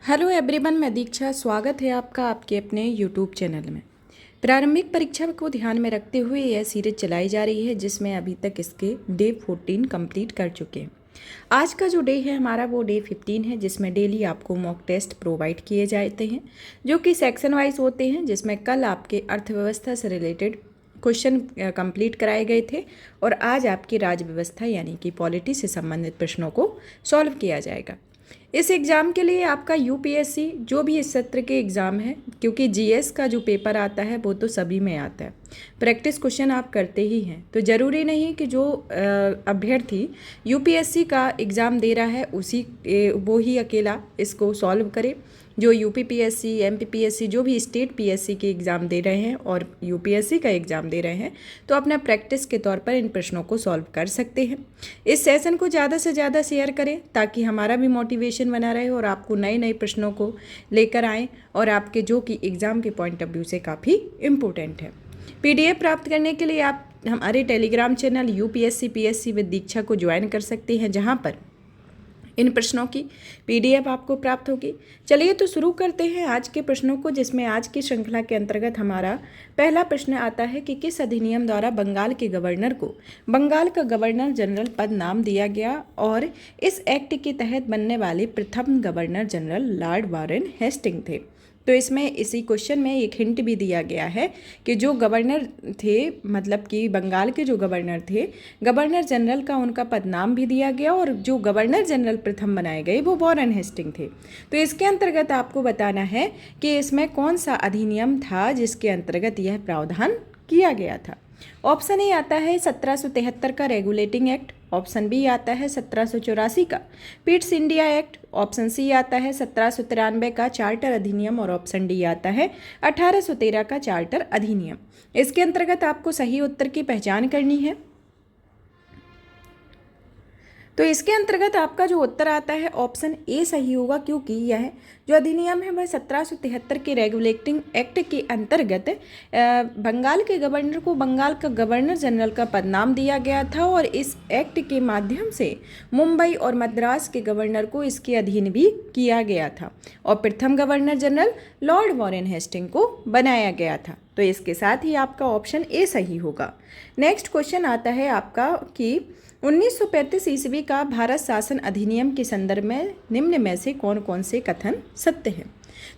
Hello everyone, मैं दीक्षा। स्वागत है आपका आपके अपने यूट्यूब चैनल में। प्रारंभिक परीक्षा को ध्यान में रखते हुए यह सीरीज चलाई जा रही है जिसमें अभी तक इसके डे 14 कंप्लीट कर चुके हैं। आज का जो डे है हमारा वो डे 15 है जिसमें डेली आपको मॉक टेस्ट प्रोवाइड किए जाते हैं जो कि सेक्शन वाइज होते हैं, जिसमें कल आपके अर्थव्यवस्था से रिलेटेड क्वेश्चन कंप्लीट कराए गए थे और आज आपकी राज्य व्यवस्था यानी कि पॉलिटी से संबंधित प्रश्नों को सॉल्व किया जाएगा। इस एग्ज़ाम के लिए आपका यूपीएससी जो भी इस सत्र के एग्ज़ाम है, क्योंकि जीएस का जो पेपर आता है वो तो सभी में आता है, प्रैक्टिस क्वेश्चन आप करते ही हैं, तो ज़रूरी नहीं कि जो अभ्यर्थी यूपीएससी का एग्ज़ाम दे रहा है वो ही अकेला इसको सॉल्व करे। जो यूपीपीएससी, एमपीपीएससी, जो भी स्टेट पीएससी के एग्ज़ाम दे रहे हैं और यूपीएससी का एग्ज़ाम दे रहे हैं तो अपना प्रैक्टिस के तौर पर इन प्रश्नों को सॉल्व कर सकते हैं। इस सेशन को ज़्यादा से ज़्यादा शेयर करें ताकि हमारा भी मोटिवेशन बना रहे और आपको नए नए प्रश्नों को लेकर आएँ और आपके जो कि एग्ज़ाम के पॉइंट ऑफ व्यू से काफ़ी इम्पोर्टेंट है। पीडीएफ प्राप्त करने के लिए आप हमारे Telegram channel UPSC PSC with Diksha को ज्वाइन कर सकते हैं, जहाँ पर इन प्रश्नों की पीडीएफ आपको प्राप्त होगी। चलिए तो शुरू करते हैं आज के प्रश्नों को, जिसमें आज की श्रृंखला के अंतर्गत हमारा पहला प्रश्न आता है कि किस अधिनियम द्वारा बंगाल के गवर्नर को बंगाल का गवर्नर जनरल पद नाम दिया गया और इस एक्ट के तहत बनने वाले प्रथम governor general lord Warren Hasting थे। तो इसमें इसी क्वेश्चन में एक हिंट भी दिया गया है कि जो गवर्नर थे, मतलब कि बंगाल के जो गवर्नर थे, गवर्नर जनरल का उनका पदनाम भी दिया गया और जो गवर्नर जनरल प्रथम बनाए गए वो वॉरेन हेस्टिंग थे। तो इसके अंतर्गत आपको बताना है कि इसमें कौन सा अधिनियम था जिसके अंतर्गत यह प्रावधान किया गया था। ऑप्शन ए आता है 1773 का रेगुलेटिंग एक्ट, ऑप्शन बी आता है 1784 का Pitt's India act, option C आता है 1793 का चार्टर अधिनियम और ऑप्शन डी आता है 1813 का चार्टर अधिनियम। इसके अंतर्गत आपको सही उत्तर की पहचान करनी है। तो इसके अंतर्गत आपका जो उत्तर आता है ऑप्शन ए सही होगा, क्योंकि यह जो अधिनियम है वह 1773 के रेगुलेटिंग एक्ट के अंतर्गत बंगाल के गवर्नर को बंगाल का गवर्नर जनरल का पदनाम दिया गया था और इस एक्ट के माध्यम से मुंबई और मद्रास के गवर्नर को इसके अधीन भी किया गया था और प्रथम governor general lord Warren Hasting को बनाया गया था। तो इसके साथ ही आपका ऑप्शन ए सही होगा। नेक्स्ट क्वेश्चन आता है आपका कि 1935 ईस्वी का भारत शासन अधिनियम के संदर्भ में निम्न में से कौन कौन से कथन सत्य हैं।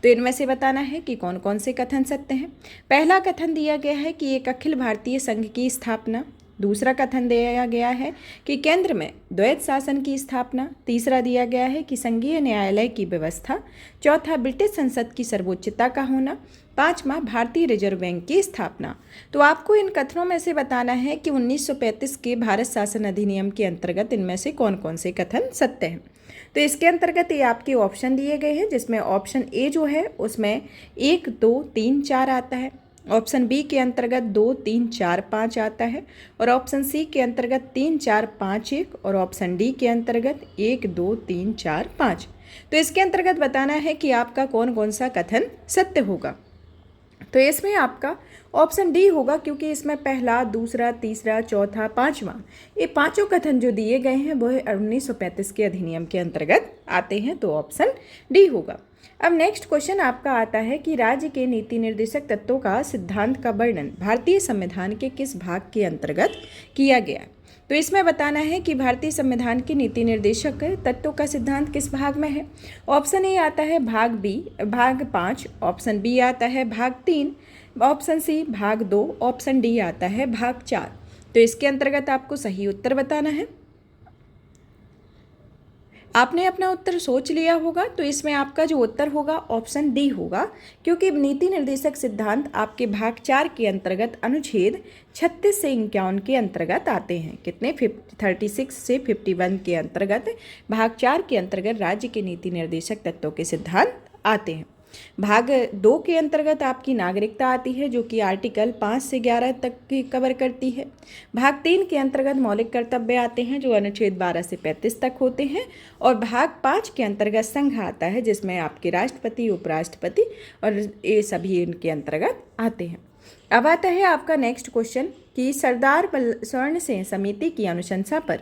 तो इनमें से बताना है कि कौन कौन से कथन सत्य हैं। पहला कथन दिया गया है कि एक अखिल भारतीय संघ की स्थापना। दूसरा कथन दिया गया है कि केंद्र में द्वैत शासन की स्थापना। तीसरा दिया गया है कि संघीय न्यायालय की व्यवस्था। चौथा, ब्रिटिश संसद की सर्वोच्चता का होना। पांचवा, भारतीय रिजर्व बैंक की स्थापना। तो आपको इन कथनों में से बताना है कि 1935 के भारत शासन अधिनियम के अंतर्गत इनमें से कौन कौन से कथन सत्य हैं। तो इसके अंतर्गत ये आपके ऑप्शन दिए गए हैं, जिसमें ऑप्शन ए जो है उसमें 1, 2, 3, 4 आता है। ऑप्शन बी के अंतर्गत 2, 3, 4, 5 आता है और ऑप्शन सी के अंतर्गत 3, 4, 5, 1 और ऑप्शन डी के अंतर्गत 1, 2, 3, 4, 5। तो इसके अंतर्गत बताना है कि आपका कौन कौन सा कथन सत्य होगा। तो इसमें आपका ऑप्शन डी होगा, क्योंकि इसमें पहला, दूसरा, तीसरा, चौथा, पांचवा, ये पांचों कथन जो दिए गए हैं वो 1935 के अधिनियम के अंतर्गत आते हैं, तो ऑप्शन डी होगा। अब नेक्स्ट क्वेश्चन आपका आता है कि राज्य के नीति निर्देशक तत्वों का सिद्धांत का वर्णन भारतीय संविधान के किस भाग के अंतर्गत किया गया। तो इसमें बताना है कि भारतीय संविधान के नीति निर्देशक तत्वों का सिद्धांत किस भाग में है। ऑप्शन ए आता है भाग 5, ऑप्शन बी आता है भाग 3, ऑप्शन सी भाग 2, ऑप्शन डी आता है भाग 4। तो इसके अंतर्गत आपको सही उत्तर बताना है। आपने अपना उत्तर सोच लिया होगा, तो इसमें आपका जो उत्तर होगा ऑप्शन डी होगा, क्योंकि नीति निर्देशक सिद्धांत आपके भाग 4 के अंतर्गत अनुच्छेद 36 से 51 के अंतर्गत आते हैं। कितने? 36 से 51 के अंतर्गत भाग 4 के अंतर्गत राज्य के नीति निर्देशक तत्वों के सिद्धांत आते हैं। भाग 2 के अंतर्गत आपकी नागरिकता आती है, जो कि आर्टिकल 5 से 11 तक की कवर करती है। भाग 3 के अंतर्गत मौलिक कर्तव्य आते हैं, जो अनुच्छेद 12 से 35 तक होते हैं और भाग 5 के अंतर्गत संघ आता है, जिसमें आपके राष्ट्रपति, उपराष्ट्रपति और ये सभी इनके अंतर्गत आते हैं। अब आता है आपका नेक्स्ट क्वेश्चन कि सरदार स्वर्ण सिंह समिति की अनुशंसा पर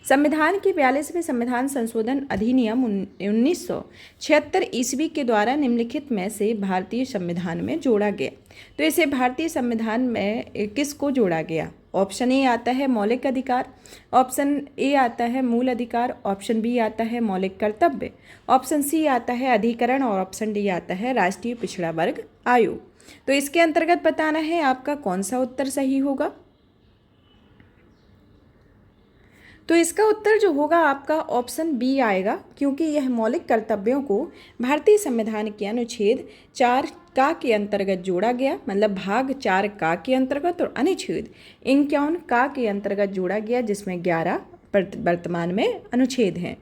संविधान के 42वें संविधान संशोधन अधिनियम 1976 ईस्वी के द्वारा निम्नलिखित में से भारतीय संविधान में जोड़ा गया। तो इसे भारतीय संविधान में किसको जोड़ा गया? ऑप्शन ए आता है मौलिक अधिकार, ऑप्शन ए आता है मूल अधिकार, ऑप्शन बी आता है मौलिक कर्तव्य, ऑप्शन सी आता है अधिकरण और ऑप्शन डी आता है राष्ट्रीय पिछड़ा वर्ग आयोग। तो इसके अंतर्गत बताना है आपका कौन सा उत्तर सही होगा। तो इसका उत्तर जो होगा आपका ऑप्शन बी आएगा, क्योंकि यह मौलिक कर्तव्यों को भारतीय संविधान के अनुच्छेद 4 का के अंतर्गत जोड़ा गया, मतलब भाग 4 का के अंतर्गत, और अनुच्छेद 51 का के अंतर्गत जोड़ा गया, जिसमें 11 वर्तमान में अनुच्छेद हैं।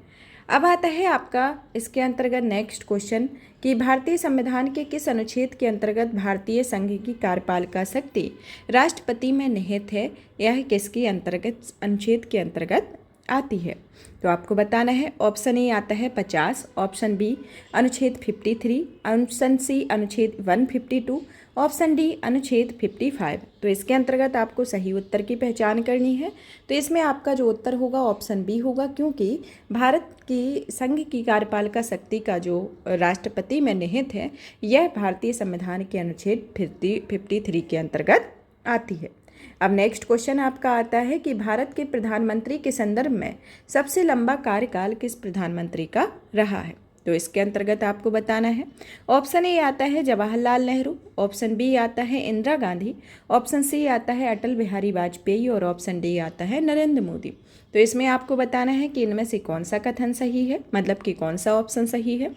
अब आता है आपका इसके अंतर्गत नेक्स्ट क्वेश्चन कि भारतीय संविधान के किस अनुच्छेद के अंतर्गत भारतीय संघ की कार्यपालिका शक्ति राष्ट्रपति में निहित है? यह किसके अंतर्गत अनुच्छेद के अंतर्गत आती है? तो आपको बताना है। ऑप्शन ए आता है 50, ऑप्शन बी अनुच्छेद 53, ऑप्शन सी अनुच्छेद 152, ऑप्शन डी अनुच्छेद 55। तो इसके अंतर्गत आपको सही उत्तर की पहचान करनी है। तो इसमें आपका जो उत्तर होगा ऑप्शन बी होगा, क्योंकि भारत की संघ की कार्यपालिका शक्ति का जो राष्ट्रपति में निहित है, यह भारतीय संविधान के अनुच्छेद 53 के अंतर्गत आती है। अब नेक्स्ट क्वेश्चन आपका आता है कि भारत के प्रधानमंत्री के संदर्भ में सबसे लंबा कार्यकाल किस प्रधानमंत्री का रहा है? तो इसके अंतर्गत आपको बताना है। ऑप्शन ए आता है जवाहरलाल नेहरू, ऑप्शन बी आता है इंदिरा गांधी, ऑप्शन सी आता है अटल बिहारी वाजपेयी और ऑप्शन डी आता है नरेंद्र मोदी। तो इसमें आपको बताना है कि इनमें से कौन सा कथन सही है, मतलब कि कौन सा ऑप्शन सही है।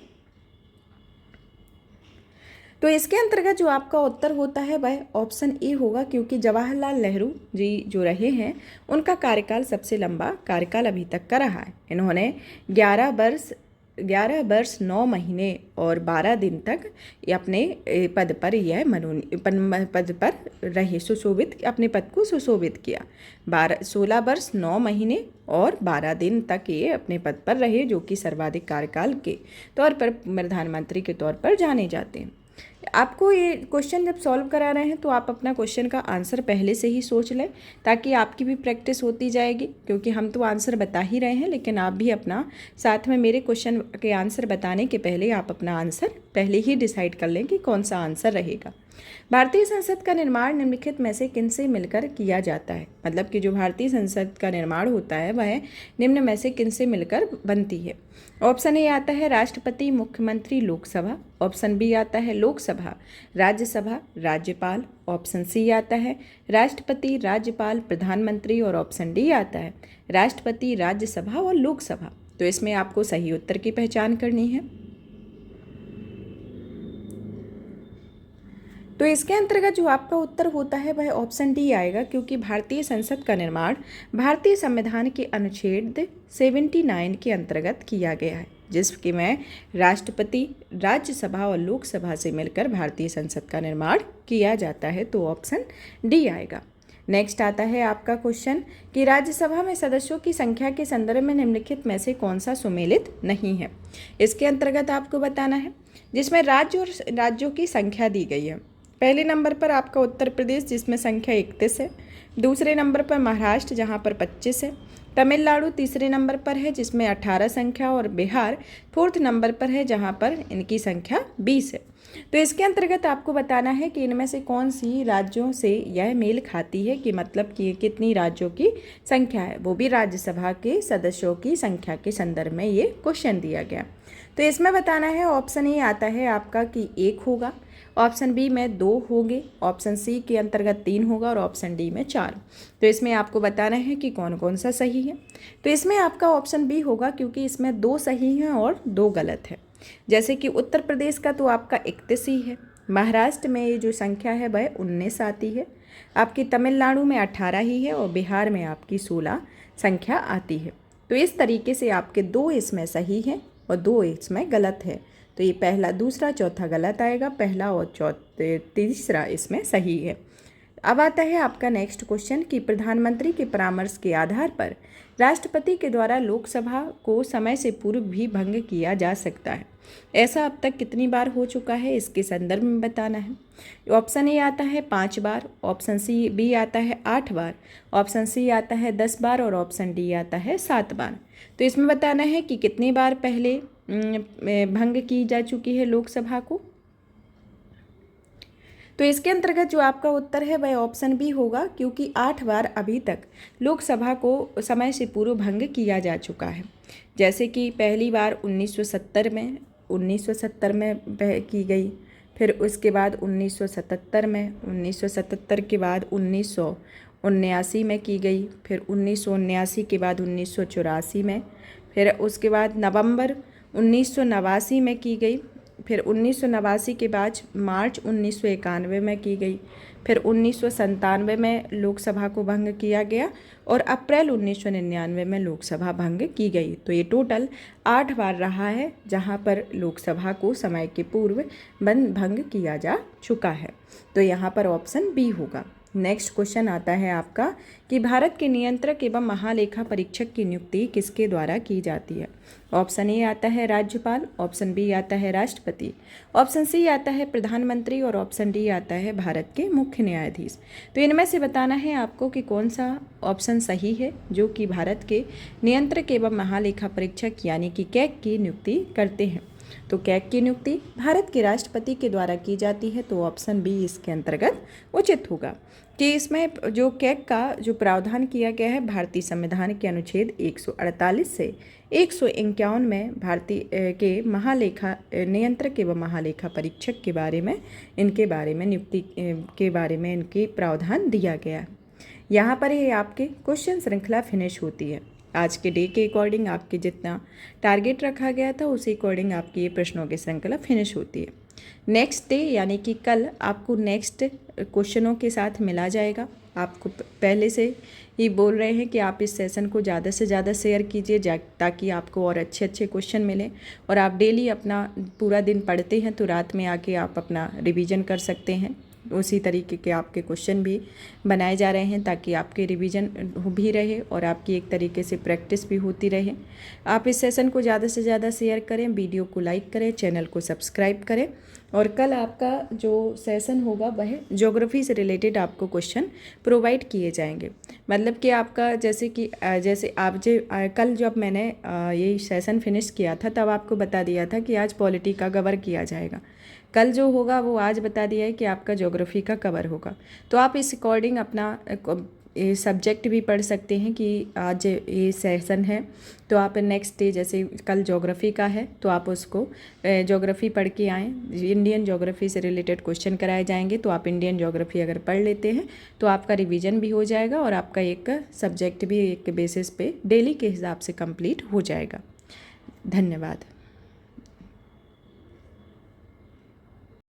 तो इसके अंतर्गत जो आपका उत्तर होता है वह ऑप्शन ए होगा, क्योंकि जवाहरलाल नेहरू जी जो रहे हैं उनका कार्यकाल सबसे लंबा कार्यकाल अभी तक का रहा है। इन्होंने 11 वर्ष 9 महीने और 12 दिन तक अपने पद पर रहे, सुशोभित, अपने पद को सुशोभित किया। 16 वर्ष 9 महीने और 12 दिन तक ये अपने पद पर रहे, जो कि सर्वाधिक कार्यकाल के तौर पर प्रधानमंत्री के तौर पर जाने जाते हैं। आपको ये क्वेश्चन जब सॉल्व करा रहे हैं तो आप अपना क्वेश्चन का आंसर पहले से ही सोच लें, ताकि आपकी भी प्रैक्टिस होती जाएगी, क्योंकि हम तो आंसर बता ही रहे हैं, लेकिन आप भी अपना साथ में मेरे क्वेश्चन के आंसर बताने के पहले आप अपना आंसर पहले ही डिसाइड कर लें कि कौन सा आंसर रहेगा। भारतीय संसद का निर्माण निम्नलिखित में से किनसे मिलकर किया जाता है? मतलब कि जो भारतीय संसद का निर्माण होता है वह निम्न में से किनसे मिलकर बनती है? ऑप्शन ए आता है राष्ट्रपति, मुख्यमंत्री, लोकसभा, ऑप्शन बी आता है लोकसभा, राज्यसभा, राज्यपाल, ऑप्शन सी आता है राष्ट्रपति, राज्यपाल, प्रधानमंत्री और ऑप्शन डी आता है राष्ट्रपति, राज्यसभा और लोकसभा। तो इसमें आपको सही उत्तर की पहचान करनी है। तो इसके अंतर्गत जो आपका उत्तर होता है वह ऑप्शन डी आएगा, क्योंकि भारतीय संसद का निर्माण भारतीय संविधान के अनुच्छेद 79 के अंतर्गत किया गया है, जिसके में राष्ट्रपति, राज्यसभा और लोकसभा से मिलकर भारतीय संसद का निर्माण किया जाता है। तो ऑप्शन डी आएगा। नेक्स्ट आता है आपका क्वेश्चन कि राज्यसभा में सदस्यों की संख्या के संदर्भ में निम्नलिखित में से कौन सा सुमेलित नहीं है? इसके अंतर्गत आपको बताना है, जिसमें राज्य और राज्यों की संख्या दी गई है। पहले नंबर पर आपका उत्तर प्रदेश, जिसमें संख्या 31 है। दूसरे नंबर पर महाराष्ट्र, जहां पर 25 है। तमिलनाडु तीसरे नंबर पर है, जिसमें 18 संख्या, और बिहार फोर्थ नंबर पर है, जहां पर इनकी संख्या 20 है। तो इसके अंतर्गत आपको बताना है कि इनमें से कौन सी राज्यों से यह मेल खाती है, कि मतलब कि कितनी राज्यों की संख्या है, वो भी राज्यसभा के सदस्यों की संख्या के संदर्भ में ये क्वेश्चन दिया गया। तो इसमें बताना है, ऑप्शन ए आता है आपका कि 1 होगा, ऑप्शन बी में 2 होंगे, ऑप्शन सी के अंतर्गत 3 होगा और ऑप्शन डी में 4। तो इसमें आपको बताना है कि कौन कौन सा सही है। तो इसमें आपका ऑप्शन बी होगा, क्योंकि इसमें 2 सही हैं और 2 गलत है। जैसे कि उत्तर प्रदेश का तो आपका 31 ही है, महाराष्ट्र में ये जो संख्या है वह 19 आती है, आपकी तमिलनाडु में 18 ही है और बिहार में आपकी 16 संख्या आती है। तो इस तरीके से आपके 2 इसमें सही हैं और 2 इसमें गलत है। तो ये पहला, दूसरा, चौथा गलत आएगा, पहला और तीसरा इसमें सही है। अब आता है आपका नेक्स्ट क्वेश्चन कि प्रधानमंत्री के परामर्श के आधार पर राष्ट्रपति के द्वारा लोकसभा को समय से पूर्व भी भंग किया जा सकता है। ऐसा अब तक कितनी बार हो चुका है, इसके संदर्भ में बताना है। ऑप्शन ए आता है 5 बार, ऑप्शन सी बी आता है 8 बार, ऑप्शन सी आता है 10 बार और ऑप्शन डी आता है 7 बार। तो इसमें बताना है कि कितनी बार पहले भंग की जा चुकी है लोकसभा को। तो इसके अंतर्गत जो आपका उत्तर है वह ऑप्शन बी होगा, क्योंकि 8 बार अभी तक लोकसभा को समय से पूर्व भंग किया जा चुका है। जैसे कि पहली बार 1970 में की गई, फिर उसके बाद 1977 में, 1977 के बाद 1979 में की गई, फिर 1979 के बाद 1984 में, फिर उसके बाद नवंबर 1989 में की गई, फिर 1989 के बाद मार्च 1991 में की गई, फिर 1997 में लोकसभा को भंग किया गया और अप्रैल 1999 में लोकसभा भंग की गई। तो ये टोटल 8 बार रहा है जहां पर लोकसभा को समय के पूर्व भंग किया जा चुका है। तो यहाँ पर ऑप्शन बी होगा। नेक्स्ट क्वेश्चन आता है आपका कि भारत के नियंत्रक एवं महालेखा परीक्षक की नियुक्ति किसके द्वारा की जाती है। ऑप्शन ए आता है राज्यपाल, ऑप्शन बी आता है राष्ट्रपति, ऑप्शन सी आता है प्रधानमंत्री और ऑप्शन डी आता है भारत के मुख्य न्यायाधीश। तो इनमें से बताना है आपको कि कौन सा ऑप्शन सही है जो कि भारत के नियंत्रक एवं महालेखा परीक्षक यानी कि कैग की नियुक्ति करते हैं। तो कैग की नियुक्ति भारत के राष्ट्रपति के द्वारा की जाती है। तो ऑप्शन बी इसके अंतर्गत उचित होगा कि इसमें जो कैग का जो प्रावधान किया गया है भारतीय संविधान के अनुच्छेद 148 से 151 में भारतीय के महालेखा नियंत्रक एवं महालेखा परीक्षक के बारे में नियुक्ति के बारे में इनके प्रावधान दिया गया है। यहाँ पर ये आपके क्वेश्चन श्रृंखला फिनिश होती है। आज के डे के अकॉर्डिंग आपके जितना टारगेट रखा गया था उसी अकॉर्डिंग आपकी ये प्रश्नों की श्रृंखला फिनिश होती है। नेक्स्ट डे यानी कि कल आपको नेक्स्ट क्वेश्चनों के साथ मिला जाएगा। आपको पहले से ही बोल रहे हैं कि आप इस सेशन को ज़्यादा से ज़्यादा शेयर कीजिए ताकि आपको और अच्छे अच्छे क्वेश्चन मिलें और आप डेली अपना पूरा दिन पढ़ते हैं तो रात में आके आप अपना रिवीजन कर सकते हैं। उसी तरीके के आपके क्वेश्चन भी बनाए जा रहे हैं ताकि आपके रिवीजन भी रहे और आपकी एक तरीके से प्रैक्टिस भी होती रहे। आप इस सेशन को ज़्यादा से ज़्यादा शेयर करें, वीडियो को लाइक करें, चैनल को सब्सक्राइब करें। और कल आपका जो सेशन होगा वह ज्योग्राफी से रिलेटेड आपको क्वेश्चन प्रोवाइड किए जाएंगे। मतलब कि आपका जैसे आप कल जब मैंने ये सेशन फिनिश किया था तब आपको बता दिया था कि आज पॉलिटी का कवर किया जाएगा। कल जो होगा वो आज बता दिया है कि आपका ज्योग्राफी का कवर होगा। तो आप इस अकॉर्डिंग अपना सब्जेक्ट भी पढ़ सकते हैं कि आज ये सेशन है तो आप नेक्स्ट डे जैसे कल ज्योग्राफी का है तो आप उसको ज्योग्राफी पढ़ के आएँ। इंडियन ज्योग्राफी से रिलेटेड क्वेश्चन कराए जाएंगे तो आप इंडियन ज्योग्राफी अगर पढ़ लेते हैं तो आपका रिवीजन भी हो जाएगा और आपका एक सब्जेक्ट भी एक बेसिस पे डेली के हिसाब से कंप्लीट हो जाएगा। धन्यवाद।